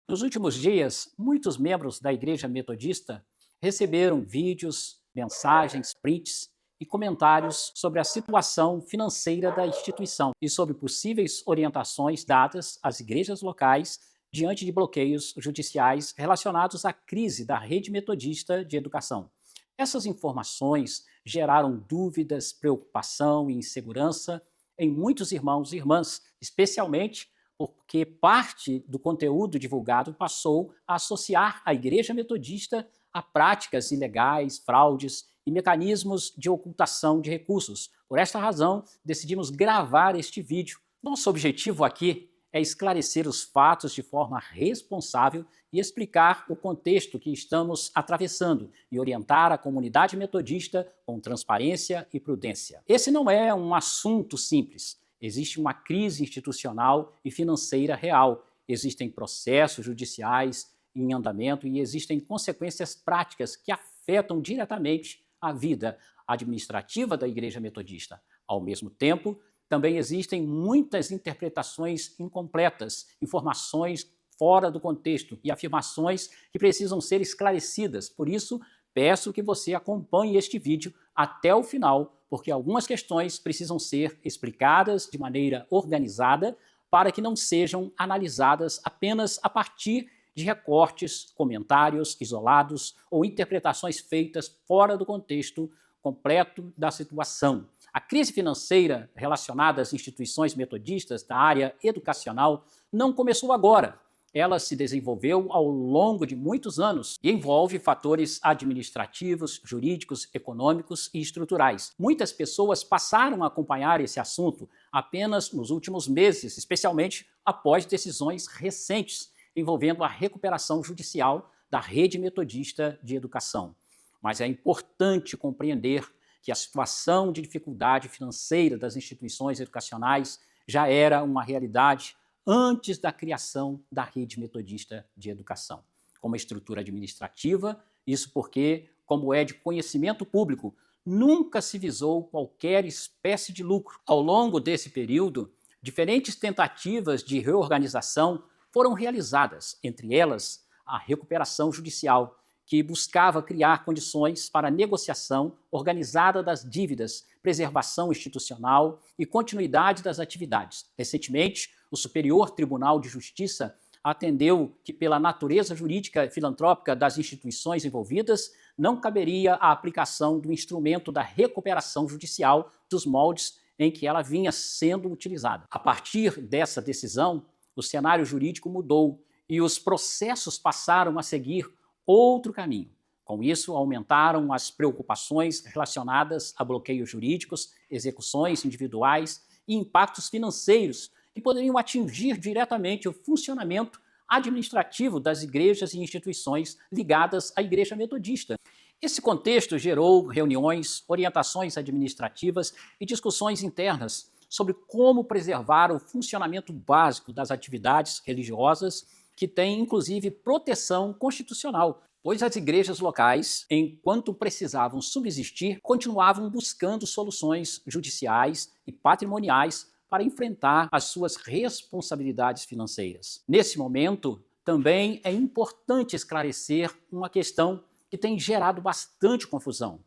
Nos últimos dias, muitos membros da Igreja Metodista receberam vídeos, mensagens, prints e comentários sobre a situação financeira da instituição e sobre possíveis orientações dadas às igrejas locais diante de bloqueios judiciais relacionados à crise da rede metodista de educação. Essas informações geraram dúvidas, preocupação e insegurança em muitos irmãos e irmãs, especialmente porque parte do conteúdo divulgado passou a associar a Igreja Metodista a práticas ilegais, fraudes e mecanismos de ocultação de recursos. Por esta razão, decidimos gravar este vídeo. Nosso objetivo aqui é esclarecer os fatos de forma responsável e explicar o contexto que estamos atravessando e orientar a comunidade metodista com transparência e prudência. Esse não é um assunto simples. Existe uma crise institucional e financeira real. Existem processos judiciais em andamento e existem consequências práticas que afetam diretamente a vida administrativa da Igreja Metodista. Ao mesmo tempo, também existem muitas interpretações incompletas, informações fora do contexto e afirmações que precisam ser esclarecidas. Por isso, peço que você acompanhe este vídeo até o final, porque algumas questões precisam ser explicadas de maneira organizada para que não sejam analisadas apenas a partir de recortes, comentários isolados ou interpretações feitas fora do contexto completo da situação. A crise financeira relacionada às instituições metodistas da área educacional não começou agora. Ela se desenvolveu ao longo de muitos anos e envolve fatores administrativos, jurídicos, econômicos e estruturais. Muitas pessoas passaram a acompanhar esse assunto apenas nos últimos meses, especialmente após decisões recentes envolvendo a recuperação judicial da rede metodista de educação. Mas é importante compreender que a situação de dificuldade financeira das instituições educacionais já era uma realidade antes da criação da rede metodista de educação. Como estrutura administrativa, isso porque, como é de conhecimento público, nunca se visou qualquer espécie de lucro. Ao longo desse período, diferentes tentativas de reorganização foram realizadas, entre elas a recuperação judicial, que buscava criar condições para a negociação organizada das dívidas, preservação institucional e continuidade das atividades. Recentemente, o Superior Tribunal de Justiça atendeu que, pela natureza jurídica e filantrópica das instituições envolvidas, não caberia a aplicação do instrumento da recuperação judicial dos moldes em que ela vinha sendo utilizada. A partir dessa decisão, o cenário jurídico mudou e os processos passaram a seguir outro caminho. Com isso, aumentaram as preocupações relacionadas a bloqueios jurídicos, execuções individuais e impactos financeiros que poderiam atingir diretamente o funcionamento administrativo das igrejas e instituições ligadas à Igreja Metodista. Esse contexto gerou reuniões, orientações administrativas e discussões internas sobre como preservar o funcionamento básico das atividades religiosas que têm, inclusive, proteção constitucional, pois as igrejas locais, enquanto precisavam subsistir, continuavam buscando soluções judiciais e patrimoniais para enfrentar as suas responsabilidades financeiras. Nesse momento, também é importante esclarecer uma questão que tem gerado bastante confusão: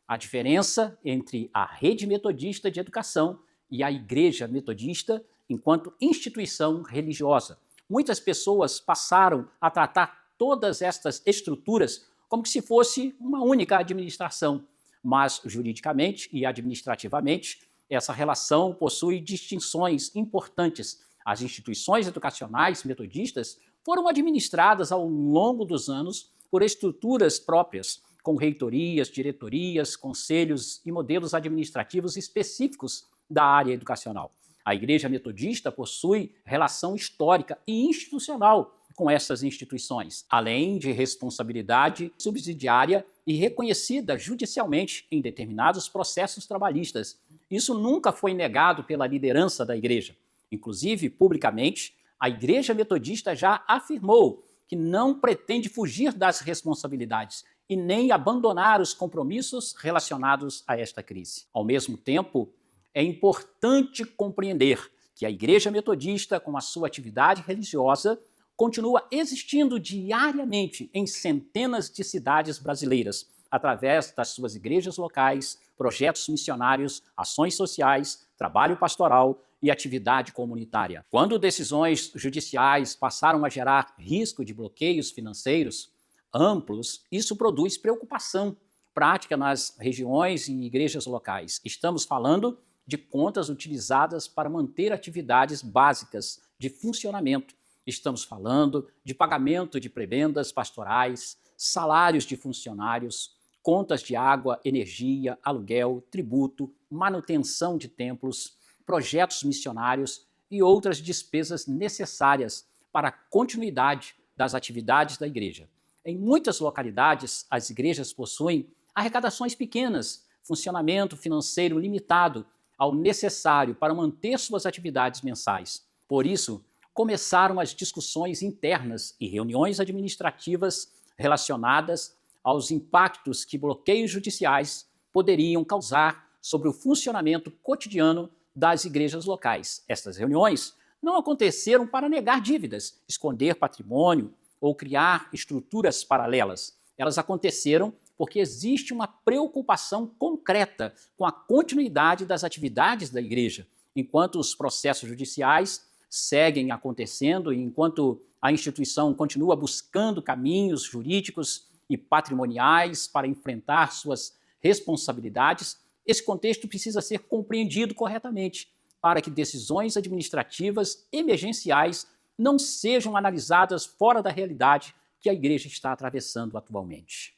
a diferença entre a rede metodista de educação e a Igreja Metodista enquanto instituição religiosa. Muitas pessoas passaram a tratar todas estas estruturas como se fosse uma única administração, mas juridicamente e administrativamente essa relação possui distinções importantes. As instituições educacionais metodistas foram administradas ao longo dos anos por estruturas próprias, com reitorias, diretorias, conselhos e modelos administrativos específicos da área educacional. A Igreja Metodista possui relação histórica e institucional com essas instituições, além de responsabilidade subsidiária e reconhecida judicialmente em determinados processos trabalhistas. Isso nunca foi negado pela liderança da Igreja. Inclusive, publicamente, a Igreja Metodista já afirmou que não pretende fugir das responsabilidades e nem abandonar os compromissos relacionados a esta crise. Ao mesmo tempo, é importante compreender que a Igreja Metodista, com a sua atividade religiosa, continua existindo diariamente em centenas de cidades brasileiras, através das suas igrejas locais, projetos missionários, ações sociais, trabalho pastoral e atividade comunitária. Quando decisões judiciais passaram a gerar risco de bloqueios financeiros amplos, isso produz preocupação prática nas regiões e igrejas locais. Estamos falando de contas utilizadas para manter atividades básicas de funcionamento. Estamos falando de pagamento de prebendas pastorais, salários de funcionários, contas de água, energia, aluguel, tributo, manutenção de templos, projetos missionários e outras despesas necessárias para a continuidade das atividades da igreja. Em muitas localidades, as igrejas possuem arrecadações pequenas, funcionamento financeiro limitado ao necessário para manter suas atividades mensais. Por isso, começaram as discussões internas e reuniões administrativas relacionadas aos impactos que bloqueios judiciais poderiam causar sobre o funcionamento cotidiano das igrejas locais. Estas reuniões não aconteceram para negar dívidas, esconder patrimônio ou criar estruturas paralelas. Elas aconteceram porque existe uma preocupação concreta com a continuidade das atividades da igreja, enquanto os processos judiciais seguem acontecendo e enquanto a instituição continua buscando caminhos jurídicos e patrimoniais para enfrentar suas responsabilidades. Esse contexto precisa ser compreendido corretamente para que decisões administrativas emergenciais não sejam analisadas fora da realidade que a igreja está atravessando atualmente.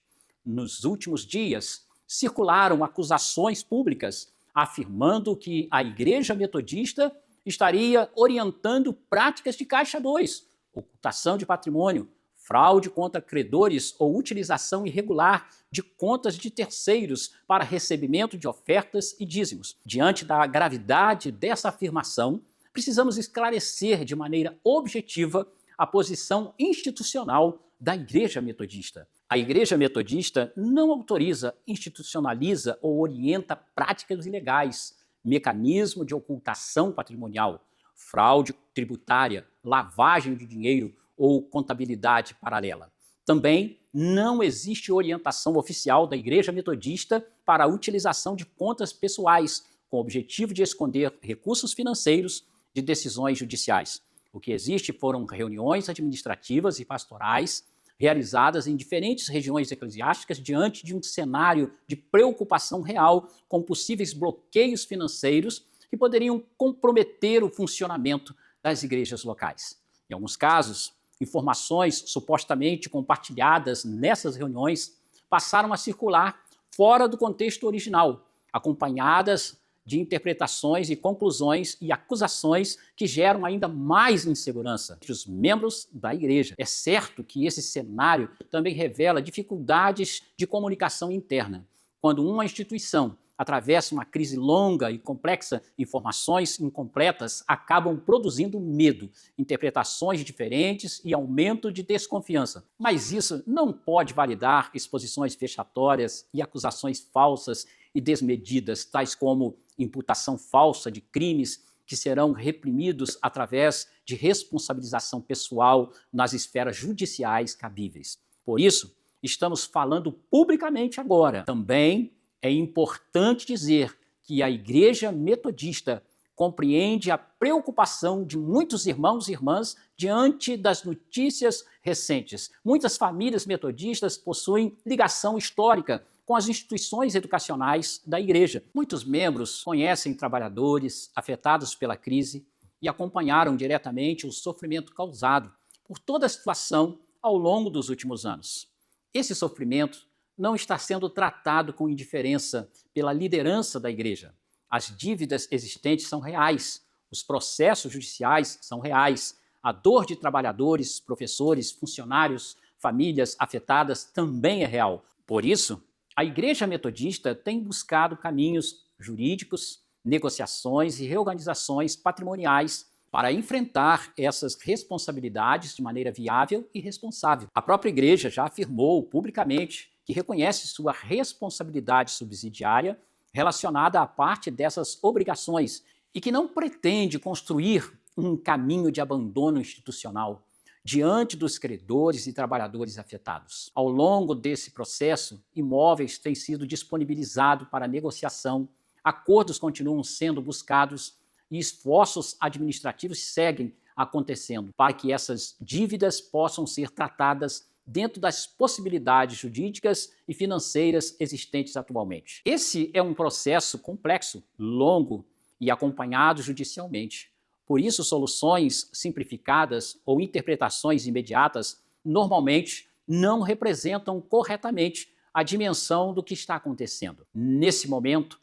Nos últimos dias, circularam acusações públicas afirmando que a Igreja Metodista estaria orientando práticas de Caixa 2, ocultação de patrimônio, fraude contra credores ou utilização irregular de contas de terceiros para recebimento de ofertas e dízimos. Diante da gravidade dessa afirmação, precisamos esclarecer de maneira objetiva a posição institucional da Igreja Metodista. A Igreja Metodista não autoriza, institucionaliza ou orienta práticas ilegais, mecanismo de ocultação patrimonial, fraude tributária, lavagem de dinheiro ou contabilidade paralela. Também não existe orientação oficial da Igreja Metodista para a utilização de contas pessoais, com o objetivo de esconder recursos financeiros de decisões judiciais. O que existe foram reuniões administrativas e pastorais realizadas em diferentes regiões eclesiásticas diante de um cenário de preocupação real com possíveis bloqueios financeiros que poderiam comprometer o funcionamento das igrejas locais. Em alguns casos, informações supostamente compartilhadas nessas reuniões passaram a circular fora do contexto original, acompanhadas de interpretações e conclusões e acusações que geram ainda mais insegurança entre os membros da igreja. É certo que esse cenário também revela dificuldades de comunicação interna. Quando uma instituição atravessa uma crise longa e complexa, informações incompletas acabam produzindo medo, interpretações diferentes e aumento de desconfiança. Mas isso não pode validar exposições vexatórias e acusações falsas e desmedidas, tais como imputação falsa de crimes que serão reprimidos através de responsabilização pessoal nas esferas judiciais cabíveis. Por isso, estamos falando publicamente agora. Também é importante dizer que a Igreja Metodista compreende a preocupação de muitos irmãos e irmãs diante das notícias recentes. Muitas famílias metodistas possuem ligação histórica com as instituições educacionais da igreja. Muitos membros conhecem trabalhadores afetados pela crise e acompanharam diretamente o sofrimento causado por toda a situação ao longo dos últimos anos. Esse sofrimento não está sendo tratado com indiferença pela liderança da igreja. As dívidas existentes são reais, os processos judiciais são reais, a dor de trabalhadores, professores, funcionários, famílias afetadas também é real. Por isso, a Igreja Metodista tem buscado caminhos jurídicos, negociações e reorganizações patrimoniais para enfrentar essas responsabilidades de maneira viável e responsável. A própria Igreja já afirmou publicamente que reconhece sua responsabilidade subsidiária relacionada à parte dessas obrigações e que não pretende construir um caminho de abandono institucional. diante dos credores e trabalhadores afetados. Ao longo desse processo, imóveis têm sido disponibilizados para negociação, acordos continuam sendo buscados e esforços administrativos seguem acontecendo para que essas dívidas possam ser tratadas dentro das possibilidades jurídicas e financeiras existentes atualmente. Esse é um processo complexo, longo e acompanhado judicialmente. Por isso, soluções simplificadas ou interpretações imediatas normalmente não representam corretamente a dimensão do que está acontecendo. Nesse momento,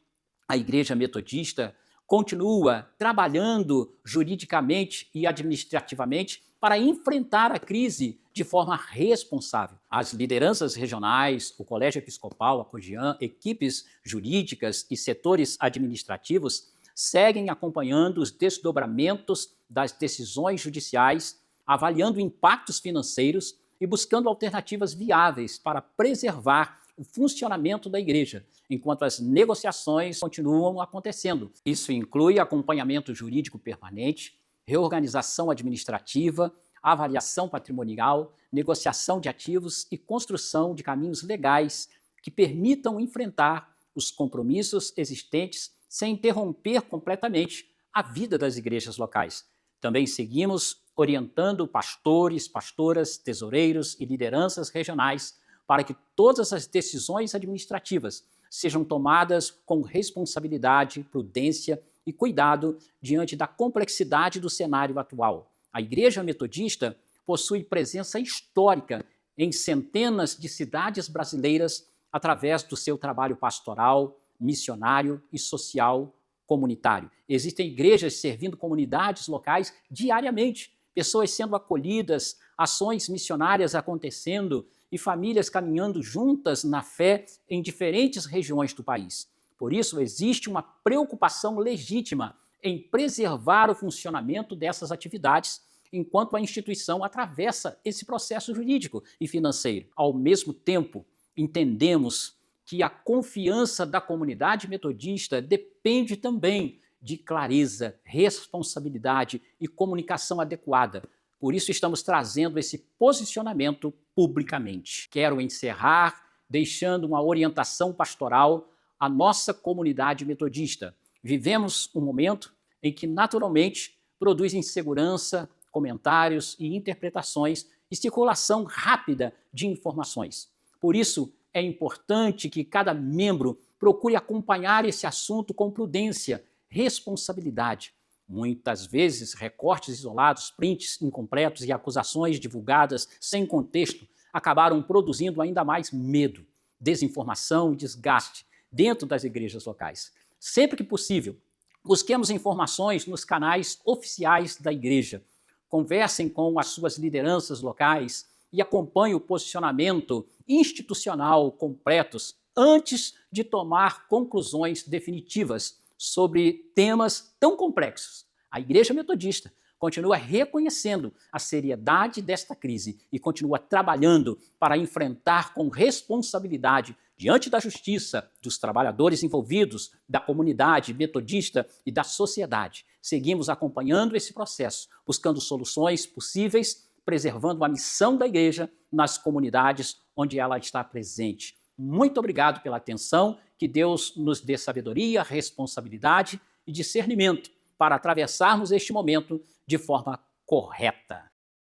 a Igreja Metodista continua trabalhando juridicamente e administrativamente para enfrentar a crise de forma responsável. As lideranças regionais, o Colégio Episcopal, a COGIAN, equipes jurídicas e setores administrativos seguem acompanhando os desdobramentos das decisões judiciais, avaliando impactos financeiros e buscando alternativas viáveis para preservar o funcionamento da igreja, enquanto as negociações continuam acontecendo. Isso inclui acompanhamento jurídico permanente, reorganização administrativa, avaliação patrimonial, negociação de ativos e construção de caminhos legais que permitam enfrentar os compromissos existentes sem interromper completamente a vida das igrejas locais. Também seguimos orientando pastores, pastoras, tesoureiros e lideranças regionais para que todas as decisões administrativas sejam tomadas com responsabilidade, prudência e cuidado diante da complexidade do cenário atual. A Igreja Metodista possui presença histórica em centenas de cidades brasileiras através do seu trabalho pastoral, missionário e social comunitário. Existem igrejas servindo comunidades locais diariamente, pessoas sendo acolhidas, ações missionárias acontecendo e famílias caminhando juntas na fé em diferentes regiões do país. Por isso, existe uma preocupação legítima em preservar o funcionamento dessas atividades enquanto a instituição atravessa esse processo jurídico e financeiro. Ao mesmo tempo, entendemos que a confiança da comunidade metodista depende também de clareza, responsabilidade e comunicação adequada. Por isso estamos trazendo esse posicionamento publicamente. Quero encerrar deixando uma orientação pastoral à nossa comunidade metodista. Vivemos um momento em que naturalmente produz insegurança, comentários e interpretações e circulação rápida de informações. Por isso, é importante que cada membro procure acompanhar esse assunto com prudência, responsabilidade. Muitas vezes, recortes isolados, prints incompletos e acusações divulgadas sem contexto acabaram produzindo ainda mais medo, desinformação e desgaste dentro das igrejas locais. Sempre que possível, busquemos informações nos canais oficiais da igreja. Conversem com as suas lideranças locais e acompanhem o posicionamento institucional completos antes de tomar conclusões definitivas sobre temas tão complexos. A Igreja Metodista continua reconhecendo a seriedade desta crise e continua trabalhando para enfrentar com responsabilidade diante da justiça, dos trabalhadores envolvidos, da comunidade metodista e da sociedade. Seguimos acompanhando esse processo, buscando soluções possíveis, preservando a missão da igreja nas comunidades onde ela está presente. Muito obrigado pela atenção, que Deus nos dê sabedoria, responsabilidade e discernimento para atravessarmos este momento de forma correta.